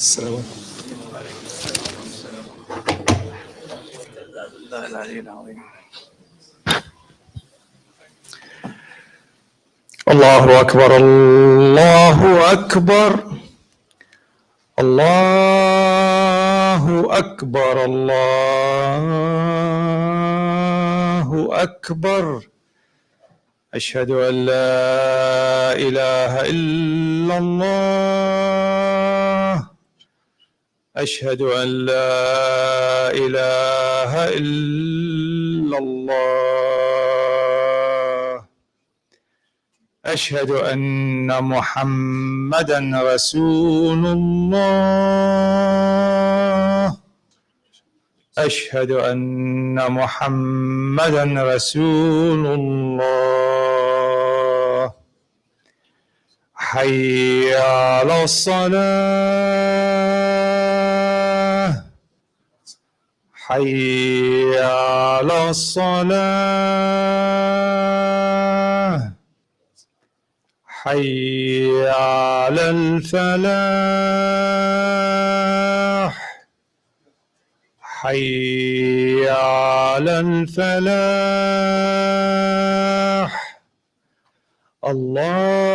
السلام الله العلي العظيم. الله أكبر الله أكبر الله أكبر الله أكبر. أشهد أن لا إله إلا الله. أشهد أن لا إله إلا الله. أشهد أن محمدًا رسول الله. أشهد أن محمدًا رسول الله. حي على الصلاة. حي على الصلاة. حي على الفلاح. حي على الفلاح الله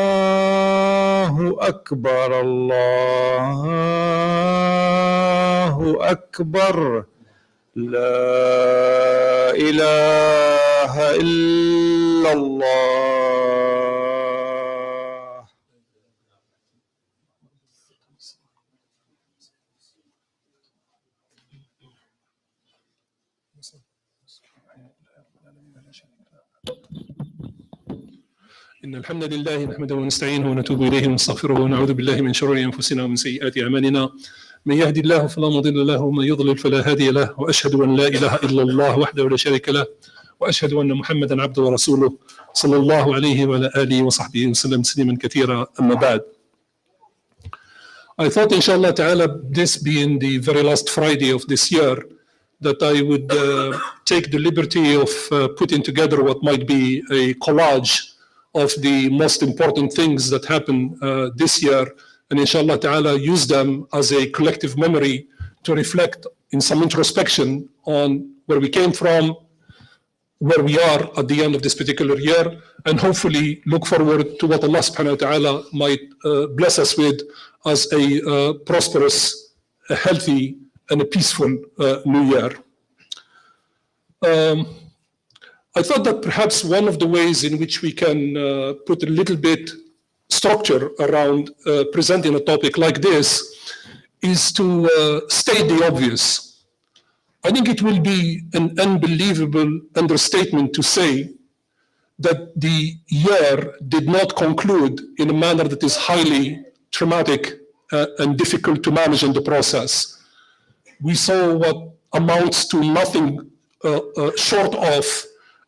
أكبر الله أكبر لا إله إلا الله. إن الحمد لله نحمده ونستعينه ونتوب إليه ونستغفره ونعوذ بالله من شرور أنفسنا ومن سيئات أعمالنا من يهدي الله فلا مضل له ومن يضلل فلا هادي له وأشهد أن لا إله إلا الله وحده لا شريك له وأشهد أن محمدا عبده ورسوله صلى الله عليه وعلى آله وصحبه وسلم تسليما كثيرا. أما بعد. I thought inshallah ta'ala, this being the very last Friday of this year, that I would take the liberty of putting together what might be a collage of the most important things that happened this year, and inshallah ta'ala use them as a collective memory to reflect in some introspection on where we came from, where we are at the end of this particular year, and hopefully look forward to what Allah subhanahu wa ta'ala might bless us with as a prosperous, a healthy, and a peaceful new year. I thought that perhaps one of the ways in which we can put a little bit structure around presenting a topic like this is to state the obvious. I think it will be an unbelievable understatement to say that the year did not conclude in a manner that is highly traumatic and difficult to manage in the process. We saw what amounts to nothing short of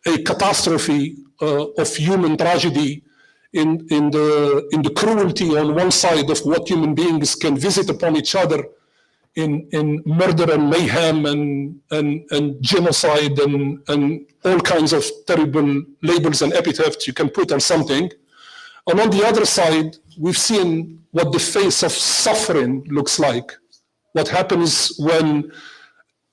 a catastrophe of human tragedy in the cruelty on one side of what human beings can visit upon each other in murder and mayhem and genocide and all kinds of terrible labels and epithets you can put on something. And on the other side, we've seen what the face of suffering looks like. What happens when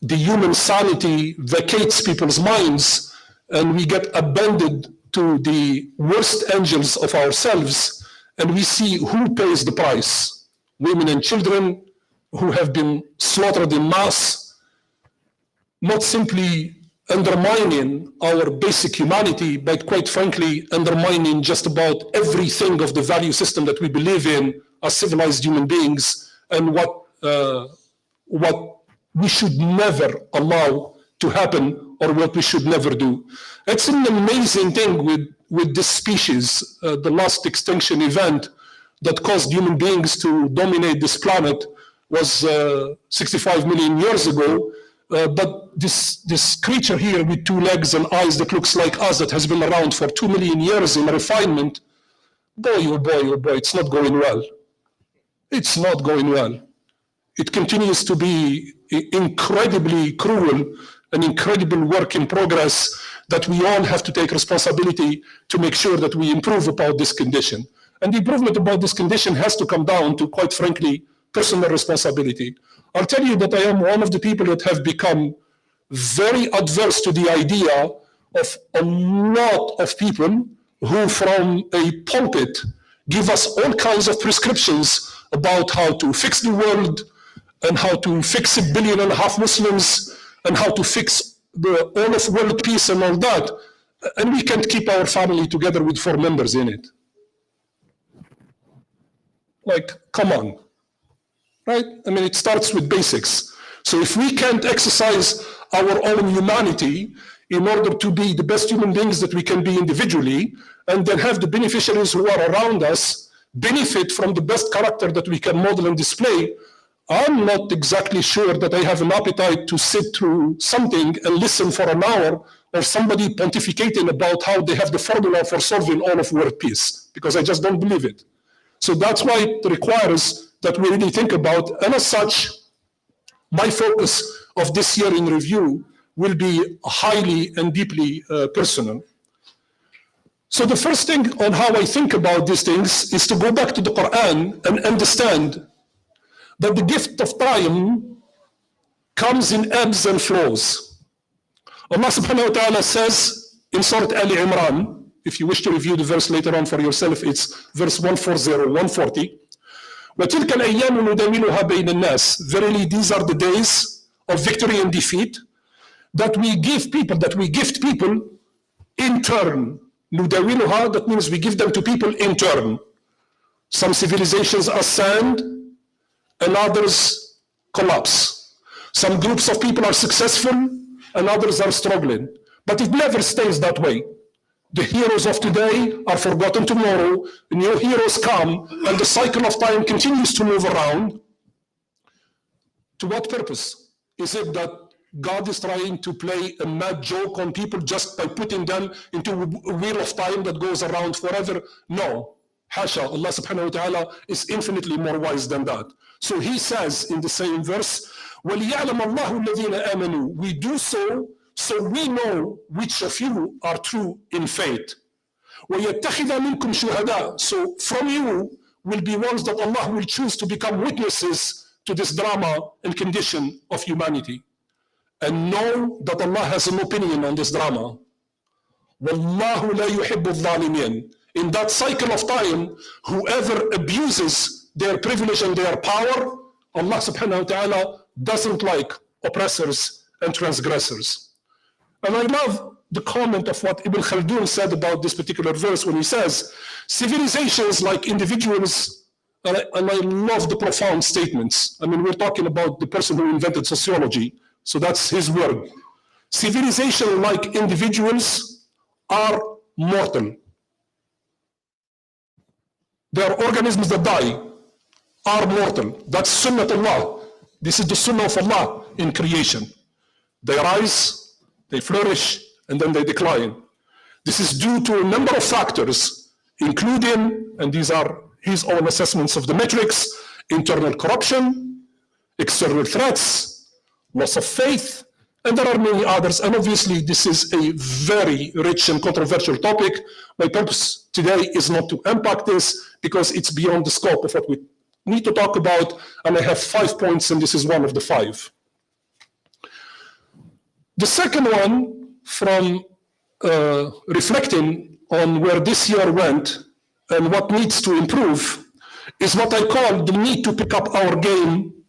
the human sanity vacates people's minds and we get abandoned to the worst angels of ourselves, and we see who pays the price. Women and children who have been slaughtered in mass, not simply undermining our basic humanity, but quite frankly, undermining just about everything of the value system that we believe in as civilized human beings, and what we should never allow to happen, or what we should never do. It's an amazing thing with this species. The last extinction event that caused human beings to dominate this planet was 65 million years ago. But this creature here with two legs and eyes that looks like us, that has been around for 2 million years in refinement, boy, oh boy, oh boy, it's not going well. It's not going well. It continues to be incredibly cruel, an incredible work in progress that we all have to take responsibility to make sure that we improve about this condition. And the improvement about this condition has to come down to, quite frankly, personal responsibility. I'll tell you that I am one of the people that have become very adverse to the idea of a lot of people who from a pulpit give us all kinds of prescriptions about how to fix the world and how to fix 1.5 billion Muslims and how to fix all of world peace and all that. And we can't keep our family together with 4 members in it. Like, come on, right? I mean, it starts with basics. So if we can't exercise our own humanity in order to be the best human beings that we can be individually, and then have the beneficiaries who are around us benefit from the best character that we can model and display, I'm not exactly sure that I have an appetite to sit through something and listen for an hour or somebody pontificating about how they have the formula for solving all of world peace, because I just don't believe it. So that's why it requires that we really think about, and as such, my focus of this year in review will be highly and deeply personal. So the first thing on how I think about these things is to go back to the Quran and understand that the gift of time comes in ebbs and flows. Allah subhanahu wa ta'ala says in Surah Ali Imran, if you wish to review the verse later on for yourself, it's verse 140, 140. وَتِلْكَ الْأَيَّامُ نُدَوِّلُهَا بَيْنَ النَّاسِ. Verily, these are the days of victory and defeat that we gift people in turn. نُدَوِّلُهَا, that means we give them to people in turn. Some civilizations ascend and others collapse. Some groups of people are successful and others are struggling. But it never stays that way. The heroes of today are forgotten tomorrow, new heroes come, and the cycle of time continues to move around. To what purpose? Is it that God is trying to play a mad joke on people just by putting them into a wheel of time that goes around forever? No. Hasha, Allah subhanahu wa ta'ala is infinitely more wise than that. So he says in the same verse, وَلِيَعْلَمَ اللَّهُ الَّذِينَ آمَنُوا. We do so we know which of you are true in faith. وَيَتَّخِذَ مِنْكُمْ شُهَدَاءَ. So from you will be ones that Allah will choose to become witnesses to this drama and condition of humanity. And know that Allah has an opinion on this drama. وَاللَّهُ لَا يُحِبُّ الظَّالِمِينَ. In that cycle of time, whoever abuses their privilege and their power, Allah subhanahu wa ta'ala doesn't like oppressors and transgressors. And I love the comment of what Ibn Khaldun said about this particular verse when he says, civilizations like individuals, and I love the profound statements. I mean, we're talking about the person who invented sociology, so that's his word. Civilization like individuals are mortal. They are organisms that die, are mortal. That's sunnatullah. This is the sunnah of Allah in creation. They rise, they flourish, and then they decline. This is due to a number of factors, including, and these are his own assessments of the metrics, internal corruption, external threats, loss of faith, and there are many others. And obviously, this is a very rich and controversial topic. My purpose today is not to unpack this because it's beyond the scope of what we need to talk about. And I have 5 points, and this is one of the 5. The second one, from reflecting on where this year went and what needs to improve, is what I call the need to pick up our game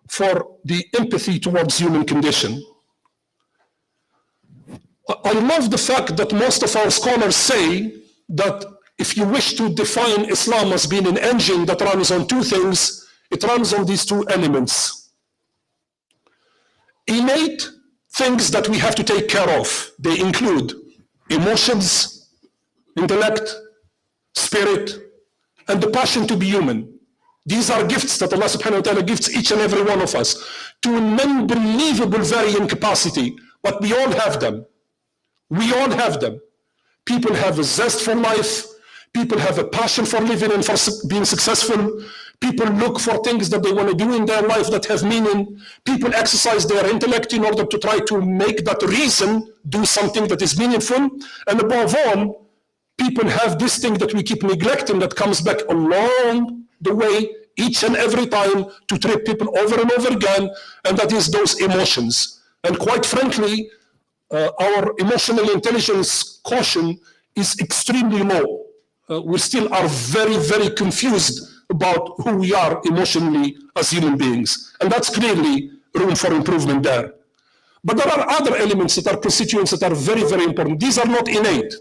for the empathy towards human condition. I love the fact that most of our scholars say that if you wish to define Islam as being an engine that runs on 2 things, it runs on these 2 elements. Innate things that we have to take care of. They include emotions, intellect, spirit, and the passion to be human. These are gifts that Allah subhanahu wa ta'ala gives each and every one of us to an unbelievable varying capacity, but we all have them. We all have them. People have a zest for life. People have a passion for living and for being successful. People look for things that they want to do in their life that have meaning. People exercise their intellect in order to try to make that reason do something that is meaningful. And above all, people have this thing that we keep neglecting that comes back along the way each and every time to trip people over and over again, and that is those emotions. And quite frankly, our emotional intelligence quotient is extremely low. We still are very, very confused about who we are emotionally as human beings. And that's clearly room for improvement there. But there are other elements that are constituents that are very, very important. These are not innate.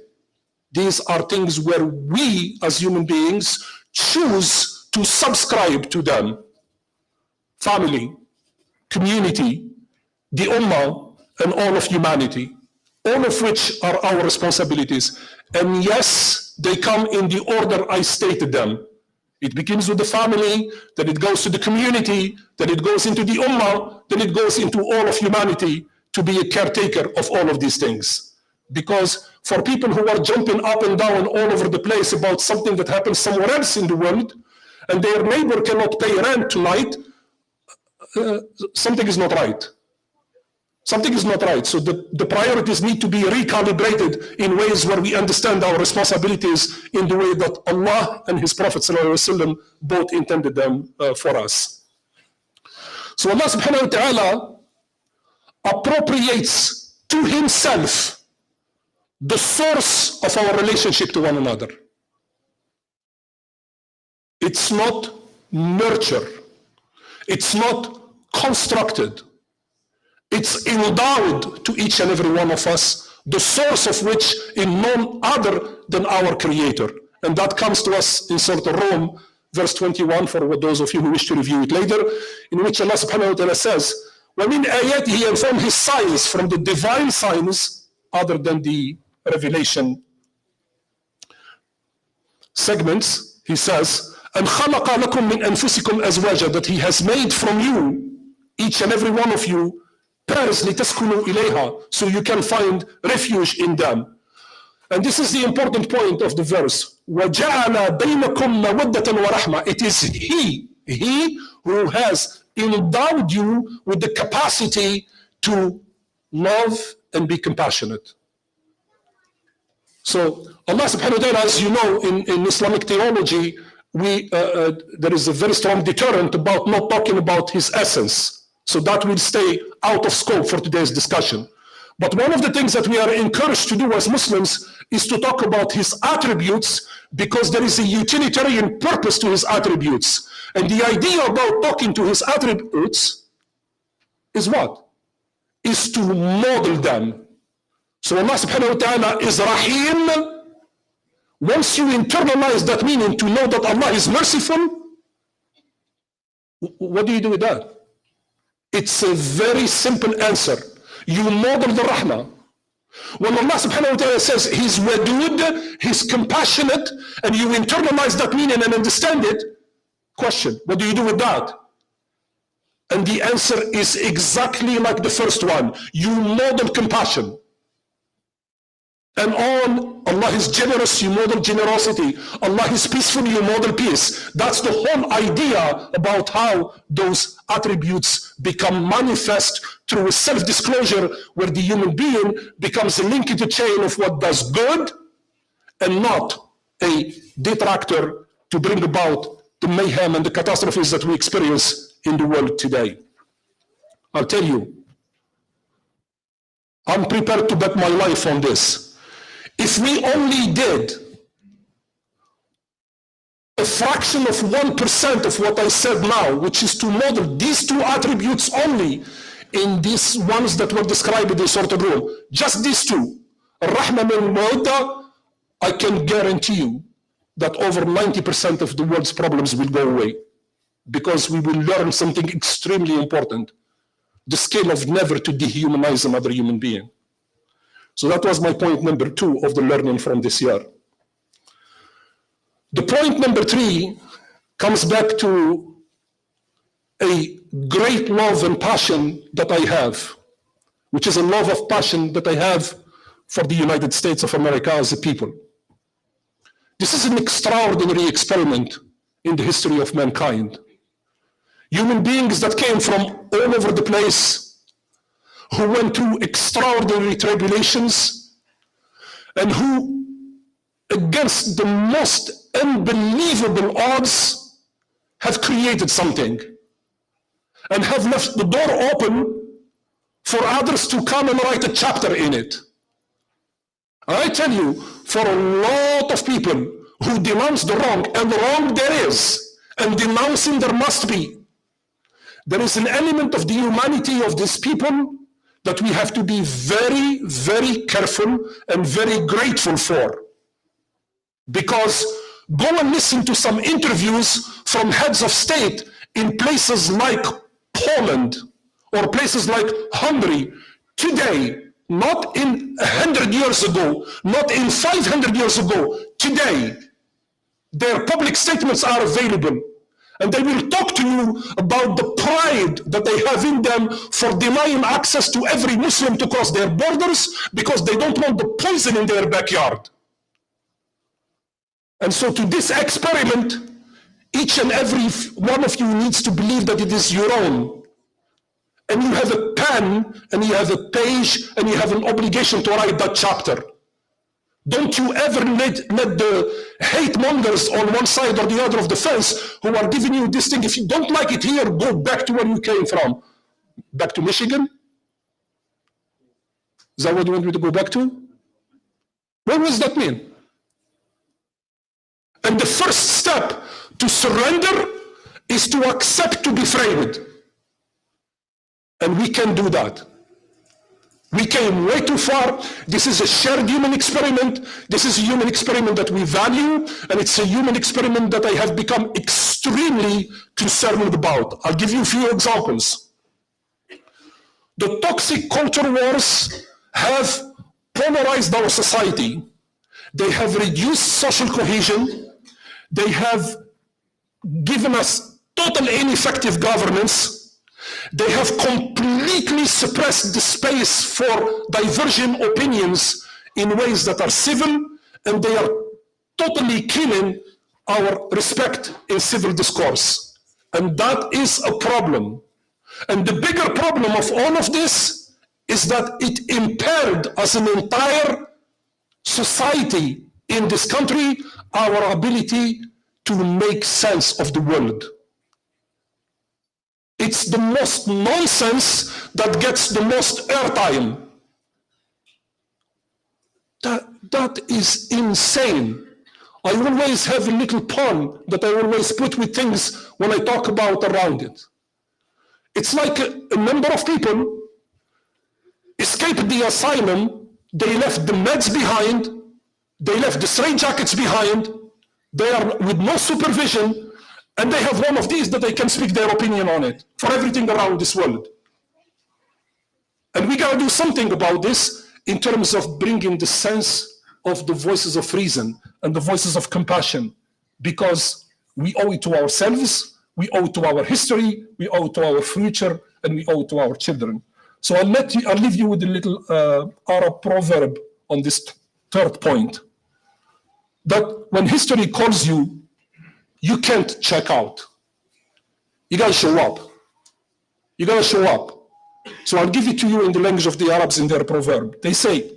These are things where we as human beings choose to subscribe to them. Family, community, the ummah, and all of humanity. All of which are our responsibilities. And yes, they come in the order I stated them. It begins with the family, then it goes to the community, then it goes into the ummah, then it goes into all of humanity to be a caretaker of all of these things. Because for people who are jumping up and down all over the place about something that happens somewhere else in the world, and their neighbor cannot pay rent tonight, something is not right. Something is not right. So the priorities need to be recalibrated in ways where we understand our responsibilities in the way that Allah and His Prophet ﷺ both intended them for us. So Allah subhanahu wa ta'ala appropriates to himself the source of our relationship to one another. It's not nurture. It's not constructed. It's endowed to each and every one of us, the source of which is none other than our Creator. And that comes to us in Surah Rum, verse 21, for those of you who wish to review it later, in which Allah subhanahu wa ta'ala says, وَمِنْ آيَاتِهِ, and from his signs, from the divine signs, other than the revelation segments, he says, أَنْ خَلَقَ لَكُم مِّنْ أَنفُسِكُمْ أَزْوَاجًا, that he has made from you, each and every one of you, pairs لِتَسْكُنُوا إِلَيْهَا, so you can find refuge in them. And this is the important point of the verse. وَجَعَلَ بَيْنَكُمْ مَوَدَّةً وَرَحْمَةً. It is he who has endowed you with the capacity to love and be compassionate. So Allah subhanahu wa ta'ala, as you know, in Islamic theology, there is a very strong deterrent about not talking about his essence. So that will stay out of scope for today's discussion. But one of the things that we are encouraged to do as Muslims is to talk about his attributes, because there is a utilitarian purpose to his attributes. And the idea about talking to his attributes is what? Is to model them. So Allah subhanahu wa ta'ala is Rahim. Once you internalize that meaning to know that Allah is merciful, what do you do with that? It's a very simple answer. You model the Rahmah. When Allah subhanahu wa ta'ala says He's Wadud, He's compassionate, and you internalize that meaning and understand it, question, what do you do with that? And the answer is exactly like the first one. You model compassion. And on Allah is generous, you model generosity. Allah is peaceful, you model peace. That's the whole idea about how those attributes become manifest through a self-disclosure, where the human being becomes a link in the chain of what does good and not a detractor to bring about the mayhem and the catastrophes that we experience in the world today. I'll tell you, I'm prepared to bet my life on this. If we only did a fraction of 1% of what I said now, which is to model these two attributes only in these ones that were described in the Surah Rum, just these two, Rahman and Mawadda, I can guarantee you that over 90% of the world's problems will go away, because we will learn something extremely important, the skill of never to dehumanize another human being. So that was my point number 2 of the learning from this year. The point number 3 comes back to a great love and passion that I have, which is a love of passion that I have for the United States of America as a people. This is an extraordinary experiment in the history of mankind. Human beings that came from all over the place, who went through extraordinary tribulations, and who, against the most unbelievable odds, have created something and have left the door open for others to come and write a chapter in it. I tell you, for a lot of people who denounce the wrong, and wrong there is, and denouncing there must be, there is an element of the humanity of these people that we have to be very, very careful and very grateful for. Because go and listen to some interviews from heads of state in places like Poland or places like Hungary today, not in 100 years ago, not in 500 years ago, today. Their public statements are available. And they will talk to you about the pride that they have in them for denying access to every Muslim to cross their borders, because they don't want the poison in their backyard. And so to this experiment, each and every one of you needs to believe that it is your own. And you have a pen, and you have a page, and you have an obligation to write that chapter. Don't you ever let the hate mongers on one side or the other of the fence who are giving you this thing. If you don't like it here, go back to where you came from. Back to Michigan, Is that what you want me to go back to? What does that mean? And the first step to surrender is to accept to be framed. And we can do that. We came way too far. This is a shared human experiment. This is a human experiment that we value, and it's a human experiment that I have become extremely concerned about. I'll give you a few examples. The toxic culture wars have polarized our society. They have reduced social cohesion. They have given us total ineffective governance. They have completely suppressed the space for divergent opinions in ways that are civil, and they are totally killing our respect in civil discourse. And that is a problem. And the bigger problem of all of this is that it impaired as an entire society in this country our ability to make sense of the world. It's the most nonsense that gets the most airtime. That is insane. I always have a little pun that I always put with things when I talk about around it. It's like a number of people escaped the asylum, they left the meds behind, they left the straitjackets behind, they are with no supervision, and they have one of these that they can speak their opinion on it for everything around this world. And we gotta do something about this in terms of bringing the sense of the voices of reason and the voices of compassion, because we owe it to ourselves, we owe it to our history, we owe it to our future, and we owe it to our children. So I'll leave you with a little Arab proverb on this third point, that when history calls you, you can't check out. You gotta show up. You gotta show up. So I'll give it to you in the language of the Arabs in their proverb. They say,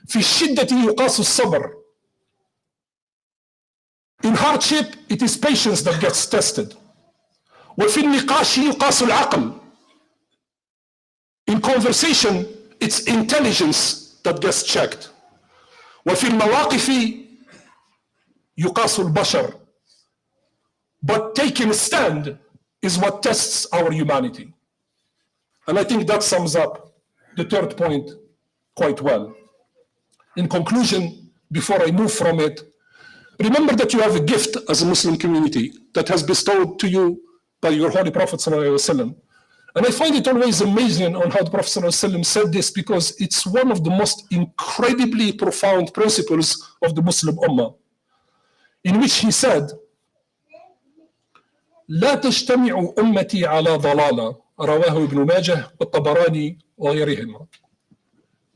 في الشدة يقاس الصبر. In hardship, it is patience that gets tested. وفي النقاش يقاس العقل. In conversation, it's intelligence that gets checked. وفي المواقف يقاس البشر. But taking a stand is what tests our humanity. And I think that sums up the third point quite well. In conclusion, before I move from it, remember that you have a gift as a Muslim community that has bestowed to you by your Holy Prophet ﷺ. And I find it always amazing on how the Prophet ﷺ said this, because it's one of the most incredibly profound principles of the Muslim Ummah, in which he said, لا تجتمع أمتي على ضلالة رواه ابن ماجه والطبراني وغيرهما.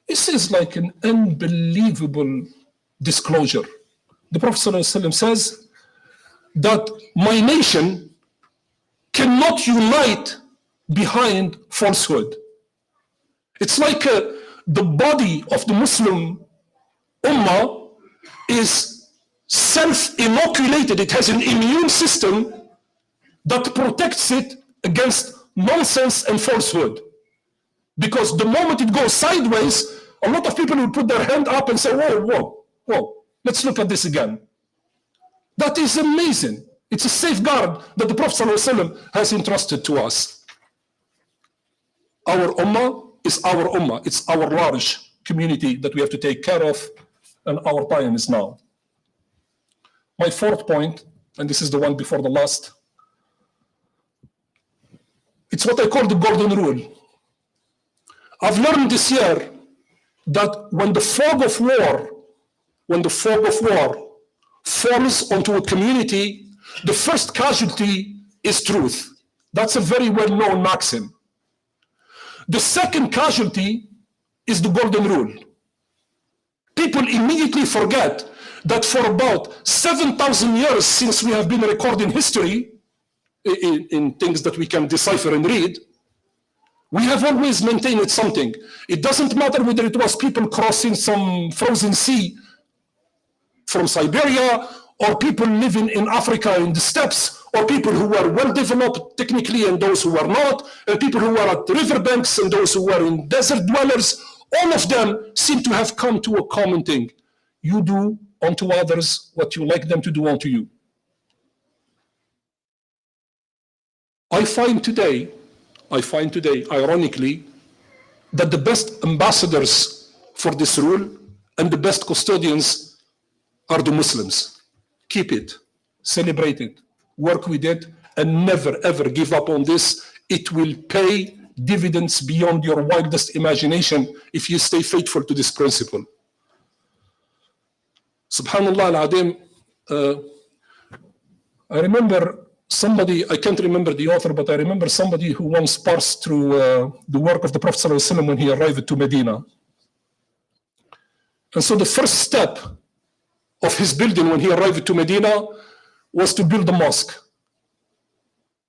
This is like an unbelievable disclosure. The Prophet ﷺ says that my nation cannot unite behind falsehood. It's like the body of the Muslim Ummah is self-inoculated. It has an immune system that protects it against nonsense and falsehood. Because the moment it goes sideways, a lot of people will put their hand up and say, whoa, let's look at this again. That is amazing. It's a safeguard that the Prophet ﷺ has entrusted to us. Our ummah is our ummah. It's our large community that we have to take care of, and our time is now. My fourth point, and this is the one before the last, it's what I call the golden rule. I've learned this year that when the fog of war falls onto a community, the first casualty is truth. That's a very well-known maxim. The second casualty is the golden rule. People immediately forget that for about 7,000 years since we have been recording history, in things that we can decipher and read, we have always maintained something. It doesn't matter whether it was people crossing some frozen sea from Siberia, or people living in Africa in the steppes, or people who were well developed technically and those who were not, and people who were at riverbanks and those who were in desert dwellers. all of them seem to have come to a common thing. You do unto others what you like them to do unto you. I find today, ironically, that the best ambassadors for this rule and the best custodians are the Muslims. Keep it, celebrate it, work with it, and never ever give up on this. It will pay dividends beyond your wildest imagination if you stay faithful to this principle. Subhanallah al-Adim, I remember somebody, I can't remember the author, but I remember somebody who once parsed through the work of the Prophet ﷺ when he arrived to Medina. And so the first step of his building when he arrived to Medina was to build a mosque.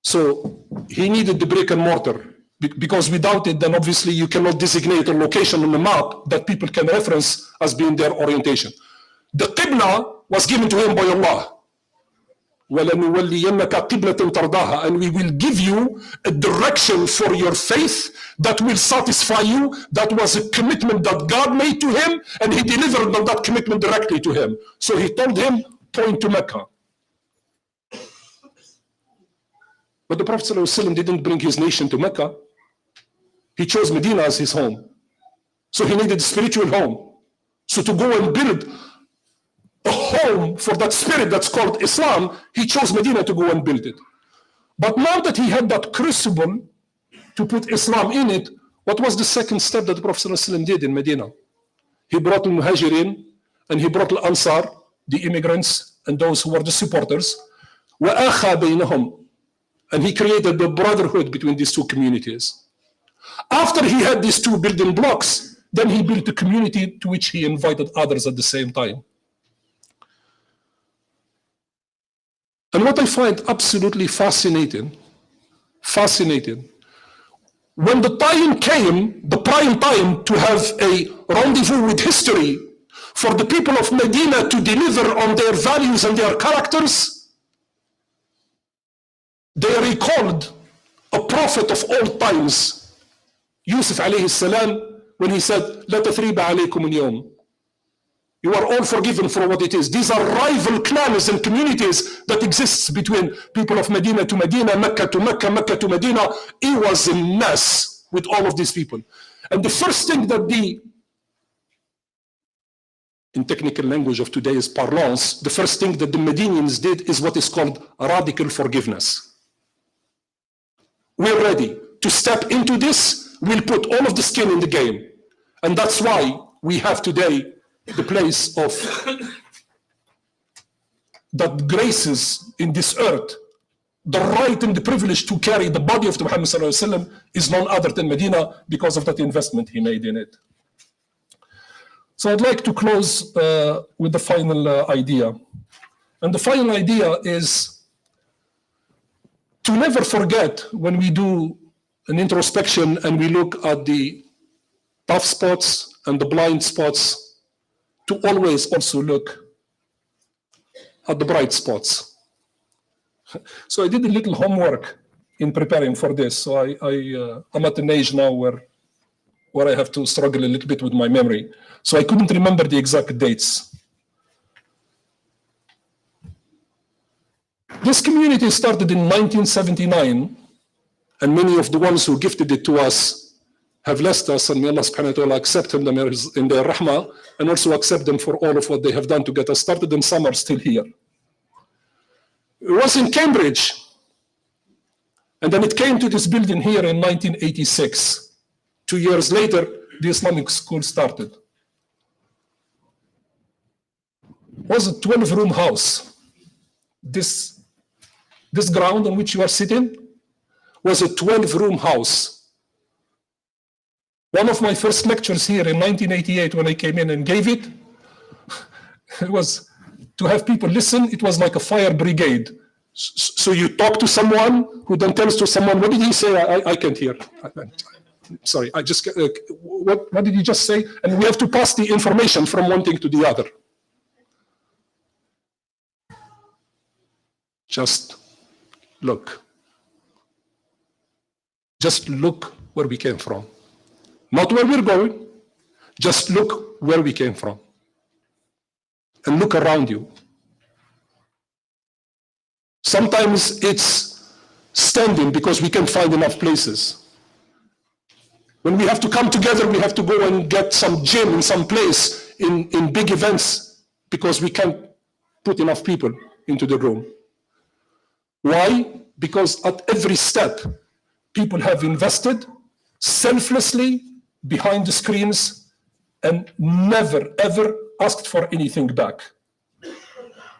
So he needed the brick and mortar, because without it, then obviously you cannot designate a location on the map that people can reference as being their orientation. The Qibla was given to him by Allah. وَلَنُوَلِّيَنَّكَ قِبْلَةً تَرْضَاهَا, and we will give you a direction for your faith that will satisfy you. That was a commitment that God made to him, and he delivered on that commitment directly to him. So he told him, point to Mecca. But the Prophet ﷺ didn't bring his nation to Mecca. He chose Medina as his home. So he needed a spiritual home. So to go and build a home for that spirit that's called Islam, he chose Medina to go and build it. But now that he had that crucible to put Islam in it, what was the second step that the Prophet ﷺ did in Medina? He brought the Muhajirin and he brought the Ansar, the immigrants and those who were the supporters. وَآخَى بَيْنَهُمْ, and he created the brotherhood between these two communities. After he had these two building blocks, then he built a community to which he invited others at the same time. And what I find absolutely fascinating, when the time came, the prime time to have a rendezvous with history, for the people of Medina to deliver on their values and their characters, they recalled a prophet of all times, Yusuf alayhi salam, when he said, "La tathriba alaykum al-yawm." You are all forgiven for what it is. These are rival clans and communities that exists between people of Medina to Medina, Mecca to Mecca, Mecca to Medina. It was a mess with all of these people. And the first thing that in technical language of today's parlance, the first thing that the Medinians did is what is called radical forgiveness. We're ready to step into this. We'll put all of the skin in the game. And that's why we have today the place of that graces in this earth, the right and the privilege to carry the body of the Muhammad sallallahu alaihi wasallam is none other than Medina, because of that investment he made in it. So I'd like to close with the final idea. And the final idea is to never forget, when we do an introspection and we look at the tough spots and the blind spots, to always also look at the bright spots. So I did a little homework in preparing for this. So I'm at an age now where I have to struggle a little bit with my memory. So I couldn't remember the exact dates. This community started in 1979, and many of the ones who gifted it to us have blessed us, and may Allah subhanahu wa ta'ala accept them in their rahmah, and also accept them for all of what they have done to get us started, and some are still here. It was in Cambridge, and then it came to this building here in 1986. 2 years later, the Islamic school started. It was a 12-room house. This ground on which you are sitting was a 12-room house. One of my first lectures here in 1988, when I came in and gave it, it was to have people listen. It was like a fire brigade. So you talk to someone who then tells to someone, what did he say? I can't hear. Sorry, what did he just say? And we have to pass the information from one thing to the other. Just look. Just look where we came from. Not where we're going, Just look where we came from and look around you. Sometimes it's standing because we can't find enough places. When we have to come together, we have to go and get some gym in some place in big events because we can't put enough people into the room. Why? Because at every step, people have invested selflessly behind the screens and never, ever asked for anything back.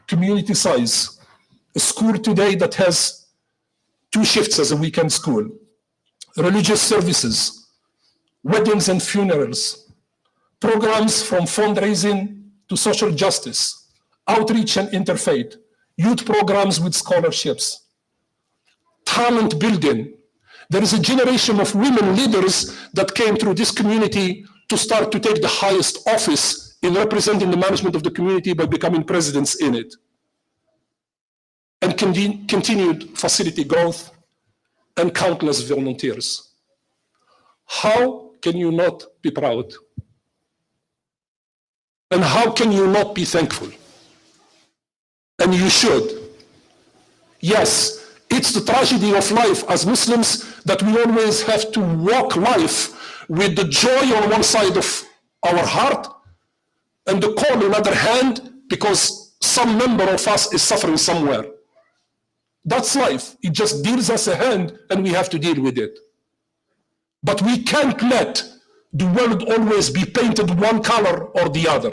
Community size. A school today that has 2 shifts as a weekend school. Religious services, weddings and funerals, programs from fundraising to social justice, outreach and interfaith, youth programs with scholarships, talent building. There is a generation of women leaders that came through this community to start to take the highest office in representing the management of the community by becoming presidents in it. And continued facility growth and countless volunteers. How can you not be proud? And how can you not be thankful? And you should. Yes, it's the tragedy of life as Muslims that we always have to walk life with the joy on one side of our heart and the call on the other hand because some member of us is suffering somewhere. That's life. It just deals us a hand and we have to deal with it. But we can't let the world always be painted one color or the other.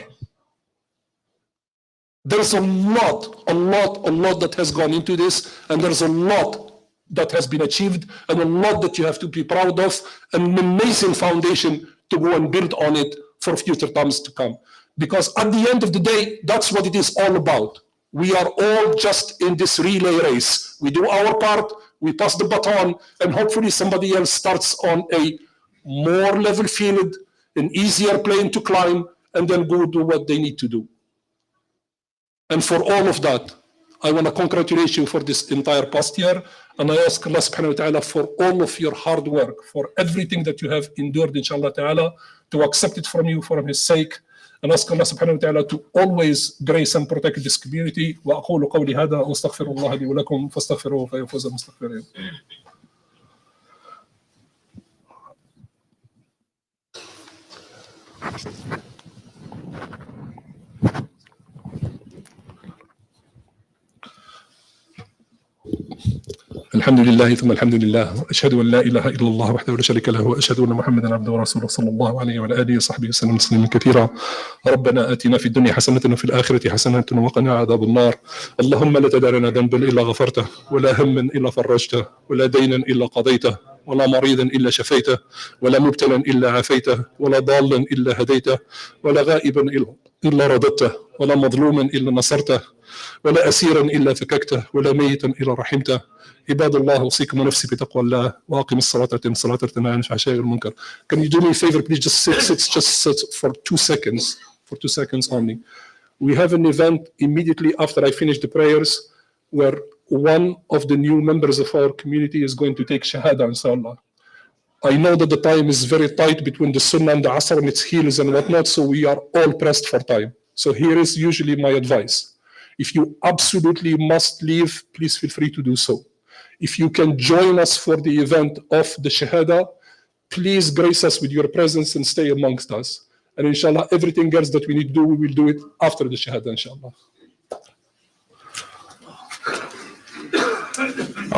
There's a lot that has gone into this, and there's a lot that has been achieved, and a lot that you have to be proud of, and an amazing foundation to go and build on it for future times to come. Because at the end of the day, that's what it is all about. We are all just in this relay race. We do our part, we pass the baton, and hopefully somebody else starts on a more level field, an easier plane to climb, and then go do what they need to do. And for all of that, I want to congratulate you for this entire past year, and I ask Allah subhanahu wa ta'ala for all of your hard work, for everything that you have endured, inshallah ta'ala, to accept it from you for His sake. And ask Allah subhanahu wa ta'ala to always grace and protect this community. وأقول قولي هذا وأستغفر الله لي ولكم فاستغفروه فيفوز المستغفرين. الحمد لله ثم الحمد لله واشهد ان لا اله الا الله وحده لا شريك له واشهد ان محمدا عبده ورسوله صلى الله عليه وعلى اله وصحبه وسلم تسليما كثيرا. ربنا اتنا في الدنيا حسنه وفي الاخره حسنه وقنا عذاب النار. اللهم لا تدع لنا ذنبا الا غفرته ولا هما الا فرجته ولا دينا الا قضيته ولا مريضا الا شفيته ولا مبتلا الا عافيته ولا ضالا الا هديته ولا غائبا الا رددته ولا مظلوما الا نصرته ولا اسيرا الا فككته ولا ميتا الا رحمته. عباد الله أوصيكم ونفسي بتقوى الله وأقم الصلاة تنهى عن الفحشاء والمنكر. Can you do me a favor, please? Just sit for 2 seconds. For 2 seconds only. We have an event immediately after I finish the prayers where one of the new members of our community is going to take Shahada, inshallah. I know that the time is very tight between the Sunnah and the Asr and its heels and whatnot, so we are all pressed for time. So here is usually my advice. If you absolutely must leave, please feel free to do so. If you can join us for the event of the Shahada, please grace us with your presence and stay amongst us. And inshallah, everything else that we need to do, we will do it after the Shahada, inshallah.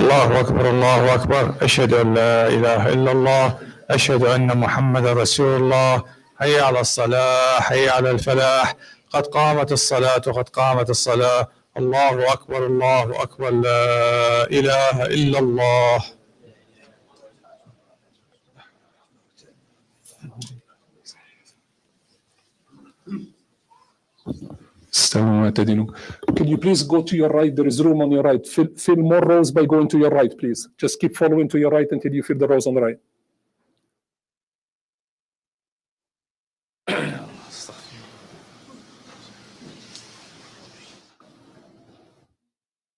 الله أكبر الله أكبر أشهد أن لا إله إلا الله أشهد أن محمد رسول الله حي على الصلاة حي على الفلاح قد قامت الصلاة وقد قامت الصلاة الله أكبر لا إله إلا الله. Can you please go to your right? There is room on your right. Fill more rows by going to your right, please. Just keep following to your right until you fill the rows on the right.